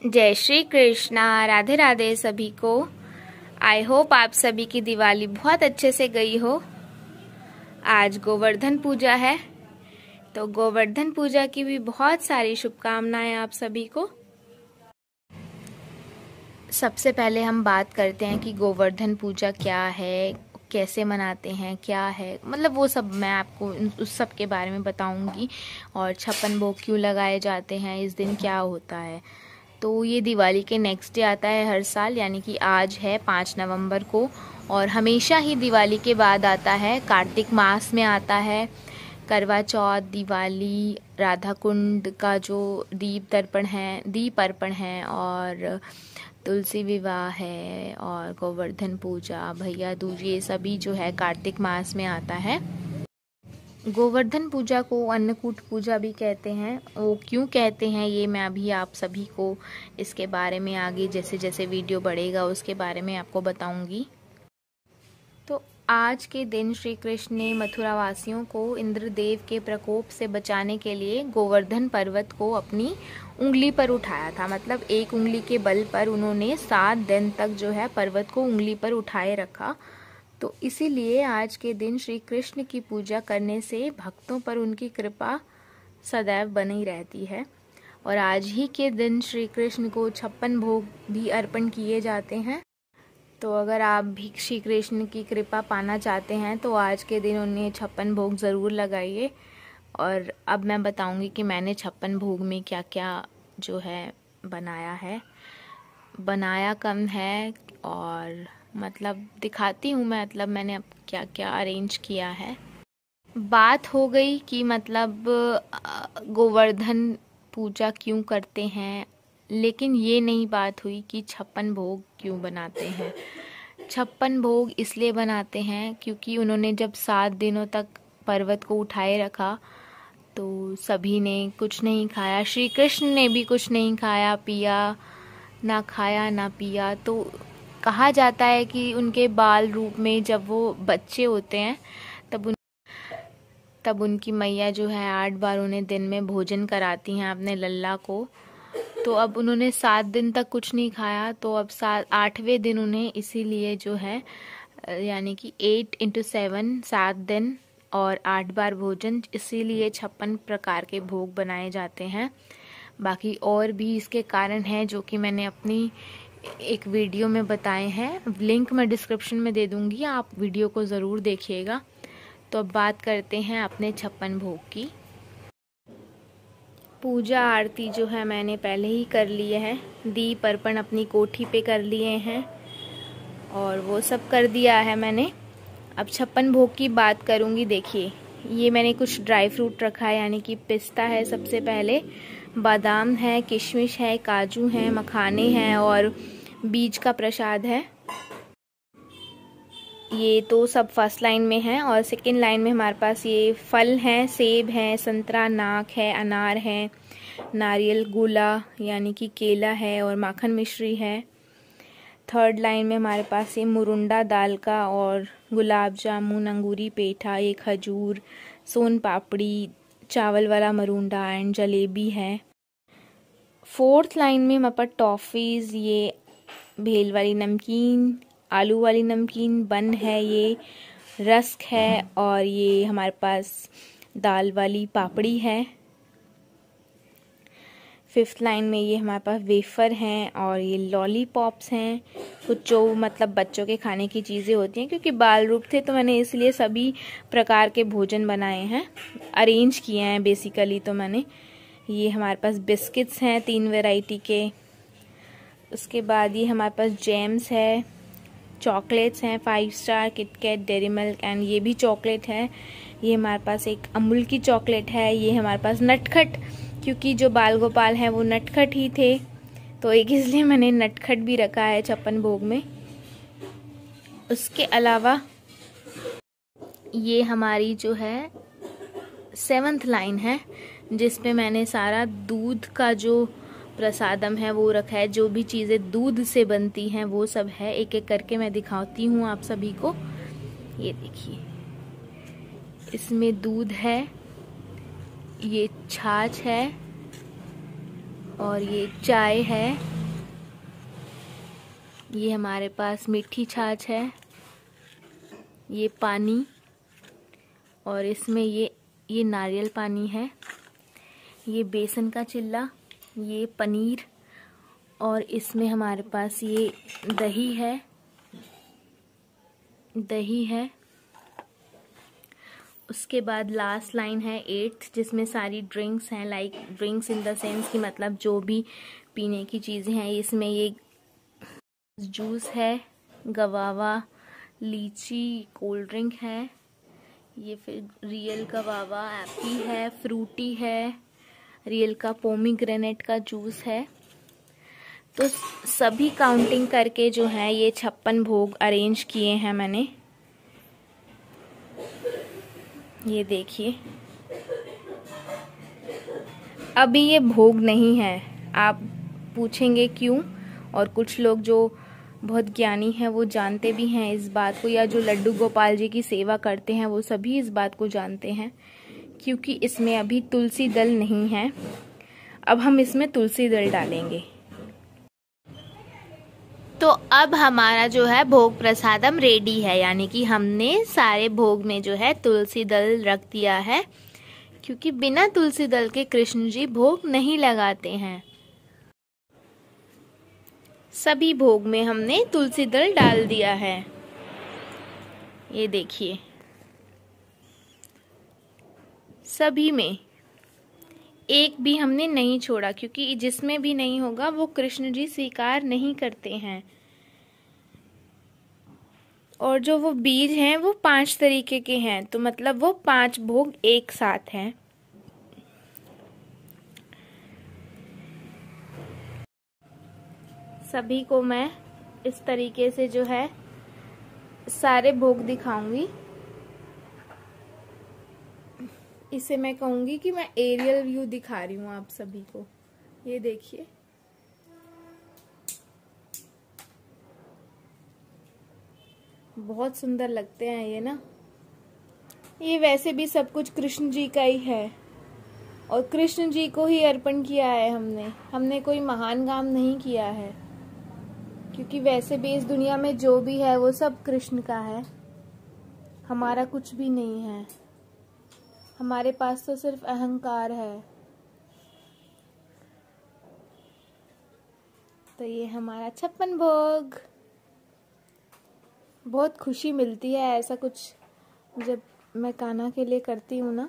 जय श्री कृष्णा, राधे राधे सभी को। आई होप आप सभी की दिवाली बहुत अच्छे से गई हो। आज गोवर्धन पूजा है, तो गोवर्धन पूजा की भी बहुत सारी शुभकामनाएं आप सभी को। सबसे पहले हम बात करते हैं कि गोवर्धन पूजा क्या है, कैसे मनाते हैं, क्या है, मतलब वो सब मैं आपको उस सब के बारे में बताऊंगी। और 56 भोग क्यों लगाए जाते हैं, इस दिन क्या होता है। तो ये दिवाली के नेक्स्ट डे आता है हर साल, यानी कि आज है 5 नवंबर को। और हमेशा ही दिवाली के बाद आता है, कार्तिक मास में आता है। करवा चौथ, दिवाली, राधा कुंड का जो दीप अर्पण है, और तुलसी विवाह है, और गोवर्धन पूजा, भैया दूज, ये सभी जो है कार्तिक मास में आता है। गोवर्धन पूजा को अन्नकूट पूजा भी कहते हैं। वो क्यों कहते हैं ये मैं अभी आप सभी को इसके बारे में आगे जैसे जैसे वीडियो बढ़ेगा उसके बारे में आपको बताऊंगी। तो आज के दिन श्री कृष्ण ने मथुरा वासियों को इंद्रदेव के प्रकोप से बचाने के लिए गोवर्धन पर्वत को अपनी उंगली पर उठाया था। मतलब एक उंगली के बल पर उन्होंने 7 दिन तक जो है पर्वत को उंगली पर उठाए रखा। तो इसीलिए आज के दिन श्री कृष्ण की पूजा करने से भक्तों पर उनकी कृपा सदैव बनी रहती है। और आज ही के दिन श्री कृष्ण को 56 भोग भी अर्पण किए जाते हैं। तो अगर आप भी श्री कृष्ण की कृपा पाना चाहते हैं तो आज के दिन उन्हें 56 भोग ज़रूर लगाइए। और अब मैं बताऊंगी कि मैंने 56 भोग में क्या क्या जो है बनाया है। बनाया कम है, और मतलब दिखाती हूँ मैं, मतलब मैंने अब क्या क्या अरेंज किया है। बात हो गई कि मतलब गोवर्धन पूजा क्यों करते हैं, लेकिन ये नहीं बात हुई कि 56 भोग क्यों बनाते हैं। 56 भोग इसलिए बनाते हैं क्योंकि उन्होंने जब 7 दिनों तक पर्वत को उठाए रखा तो सभी ने कुछ नहीं खाया। श्री कृष्ण ने भी कुछ नहीं खाया पिया, ना खाया ना पिया। तो कहा जाता है कि उनके बाल रूप में जब वो बच्चे होते हैं तब उनकी मैया जो है 8 बार उन्हें दिन में भोजन कराती हैं अपने लल्ला को। तो अब उन्होंने 7 दिन तक कुछ नहीं खाया, तो अब 8वें दिन उन्हें इसीलिए जो है यानी कि 8 × 7 7 दिन और 8 बार भोजन, इसीलिए 56 प्रकार के भोग बनाए जाते हैं। बाकी और भी इसके कारण हैं जो कि मैंने अपनी एक वीडियो में बताए हैं। लिंक मैं डिस्क्रिप्शन में दे दूंगी, आप वीडियो को ज़रूर देखिएगा। तो अब बात करते हैं अपने 56 भोग की। पूजा आरती जो है मैंने पहले ही कर लिए हैं। दीप अर्पण अपनी कोठी पे कर लिए हैं और वो सब कर दिया है मैंने। अब 56 भोग की बात करूंगी। देखिए, ये मैंने कुछ ड्राई फ्रूट रखा है, यानी कि पिस्ता है सबसे पहले, बादाम है, किशमिश है, काजू है, मखाने हैं और बीज का प्रसाद है। ये तो सब फर्स्ट लाइन में है। और सेकंड लाइन में हमारे पास ये फल हैं, सेब है, संतरा, नाक है, अनार है, नारियल, गुला यानी कि केला है और माखन मिश्री है। थर्ड लाइन में हमारे पास ये मुरुंडा दाल का और गुलाब जामुन, अंगूरी पेठा, ये खजूर, सोन पापड़ी, चावल वाला मरुंडा एंड जलेबी है। फोर्थ लाइन में हमारे पास टॉफ़ीज़, ये भेल वाली नमकीन, आलू वाली नमकीन, बन है, ये रस्क है और ये हमारे पास दाल वाली पापड़ी है। फिफ्थ लाइन में ये हमारे पास वेफ़र हैं और ये लॉलीपॉप्स हैं, कुछ जो मतलब बच्चों के खाने की चीज़ें होती हैं। क्योंकि बाल रूप थे तो मैंने इसलिए सभी प्रकार के भोजन बनाए हैं, अरेंज किए हैं बेसिकली। तो मैंने ये हमारे पास बिस्किट्स हैं 3 वैरायटी के। उसके बाद ये हमारे पास जैम्स है, चॉकलेट्स हैं 5 star, KitKat, dairy milk and ये भी चॉकलेट है। ये हमारे पास एक अमूल की चॉकलेट है। ये हमारे पास नटखट, क्योंकि जो बाल गोपाल हैं वो नटखट ही थे तो एक इसलिए मैंने नटखट भी रखा है 56 भोग में। उसके अलावा ये हमारी जो है 7th लाइन है, जिसपे मैंने सारा दूध का जो प्रसादम है वो रखा है। जो भी चीज़ें दूध से बनती हैं वो सब है, एक एक करके मैं दिखाती हूँ आप सभी को। ये देखिए, इसमें दूध है, ये छाछ है और ये चाय है ये हमारे पास मीठी छाछ है, ये पानी, और इसमें ये नारियल पानी है, ये बेसन का चिल्ला, ये पनीर, और इसमें हमारे पास ये दही है। उसके बाद लास्ट लाइन है 8th, जिसमें सारी ड्रिंक्स हैं, like drinks in the sense कि मतलब जो भी पीने की चीज़ें हैं। इसमें ये जूस है, गवावा, लीची, कोल्ड ड्रिंक है, ये फिर रियल गवावा एप्पी है, फ्रूटी है, रियल का पोमीग्रेनेट का जूस है। तो सभी काउंटिंग करके जो है ये 56 भोग अरेंज किए हैं मैंने। ये देखिए, अभी ये भोग नहीं है। आप पूछेंगे क्यों, और कुछ लोग जो बहुत ज्ञानी हैं वो जानते भी हैं इस बात को, या जो लड्डू गोपाल जी की सेवा करते हैं वो सभी इस बात को जानते हैं, क्योंकि इसमें अभी तुलसी दल नहीं है। अब हम इसमें तुलसी दल डालेंगे। तो अब हमारा जो है भोग प्रसादम रेडी है, यानी कि हमने सारे भोग में जो है तुलसी दल रख दिया है, क्योंकि बिना तुलसी दल के कृष्ण जी भोग नहीं लगाते हैं। सभी भोग में हमने तुलसी दल डाल दिया है। ये देखिए, सभी में एक भी हमने नहीं छोड़ा, क्योंकि जिसमें भी नहीं होगा वो कृष्ण जी स्वीकार नहीं करते हैं। और जो वो बीज हैं वो 5 तरीके के हैं, तो मतलब वो 5 भोग एक साथ हैं। सभी को मैं इस तरीके से जो है सारे भोग दिखाऊंगी। इसे मैं कहूंगी कि मैं एरियल व्यू दिखा रही हूँ आप सभी को। ये देखिए, बहुत सुंदर लगते हैं ये ना। ये वैसे भी सब कुछ कृष्ण जी का ही है, और कृष्ण जी को ही अर्पण किया है हमने कोई महान काम नहीं किया है, क्योंकि वैसे भी इस दुनिया में जो भी है वो सब कृष्ण का है, हमारा कुछ भी नहीं है। हमारे पास तो सिर्फ अहंकार है। तो ये हमारा 56 भोग। बहुत खुशी मिलती है ऐसा कुछ जब मैं कान्हा के लिए करती हूँ ना।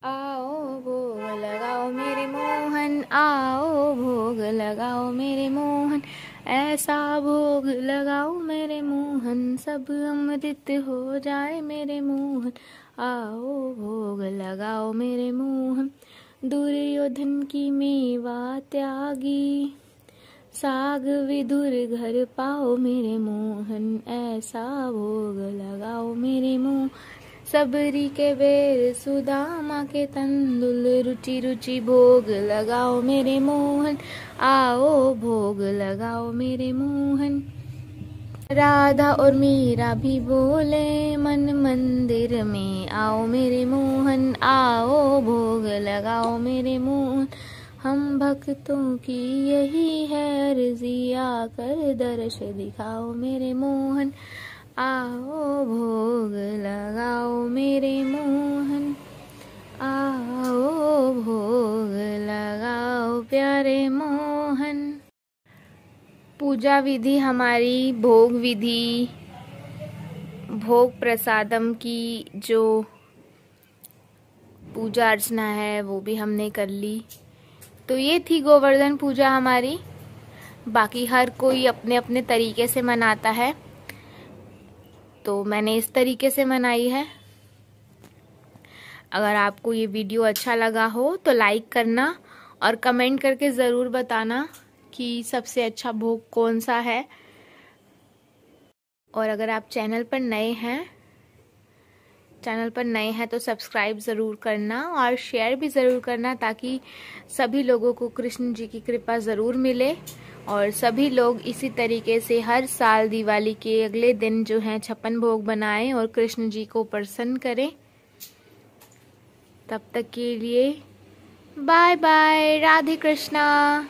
आओ भोग लगाओ मेरे मोहन, आओ भोग लगाओ मेरे मोहन, ऐसा भोग लगाओ मेरे मोहन, सब अमृत हो जाए मेरे मोहन, आओ भोग लगाओ मेरे मोहन। दुर्योधन की मेवा त्यागी, साग विदुर घर पाओ मेरे मोहन, ऐसा भोग लगाओ मेरे मोहन, सबरी के बेर सुदामा के तंदुल, रुचि रुचि भोग लगाओ मेरे मोहन, आओ भोग लगाओ मेरे मोहन। राधा और मीरा भी बोले मन मंदिर में आओ मेरे मोहन, आओ भोग लगाओ मेरे मोहन, हम भक्तों की यही है अर्जी, आकर दर्श दिखाओ मेरे मोहन, आओ भोग लगाओ मेरे मोहन, आओ भोग लगाओ प्यारे मोहन। पूजा विधि हमारी, भोग विधि, भोग प्रसादम की जो पूजा अर्चना है वो भी हमने कर ली। तो ये थी गोवर्धन पूजा हमारी। बाकी हर कोई अपने अपने तरीके से मनाता है, तो मैंने इस तरीके से मनाई है। अगर आपको ये वीडियो अच्छा लगा हो तो लाइक करना और कमेंट करके ज़रूर बताना कि सबसे अच्छा भोग कौन सा है। और अगर आप चैनल पर नए हैं तो सब्सक्राइब ज़रूर करना और शेयर भी ज़रूर करना, ताकि सभी लोगों को कृष्ण जी की कृपा ज़रूर मिले और सभी लोग इसी तरीके से हर साल दिवाली के अगले दिन जो है 56 भोग बनाएं और कृष्ण जी को प्रसन्न करें। तब तक के लिए बाय बाय, राधे कृष्णा।